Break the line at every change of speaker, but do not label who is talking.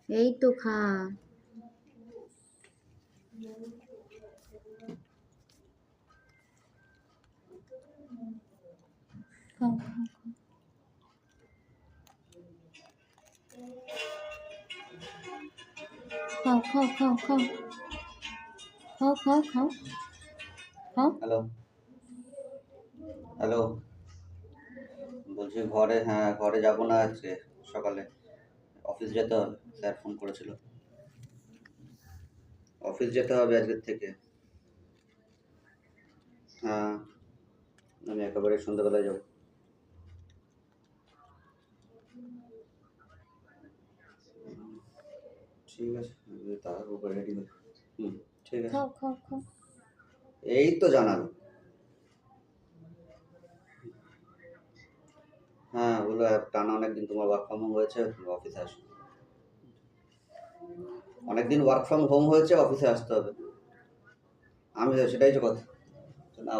এই তো খা। খাও খাও খাও খাও খাও খাও খাও খাও খাও।
হ্যালো হ্যালো, বলছি ঘরে, হ্যাঁ ঘরে যাবো না আজকে সকালে, অফিস যেতে হবে। স্যার ফোন করেছিল, অফিস যেতে হবে আজকের থেকে। হ্যাঁ, আমি একেবারে সন্ধ্যাবেলায় যাবো। ঠিক আছে, আমি তার উপরে রেডি হই। হুম, ঠিক আছে।
খাও খাও খাও।
এই তো জানালো। হ্যাঁ, বললো টানা অনেকদিন তোমার ওয়ার্ক ফ্রম হোম হয়েছে, তুমি অফিসে আসো। অনেকদিন ওয়ার্ক ফ্রম হোম হয়েছে, অফিসে আসতে হবে। আমি সেটাই তো কথা না।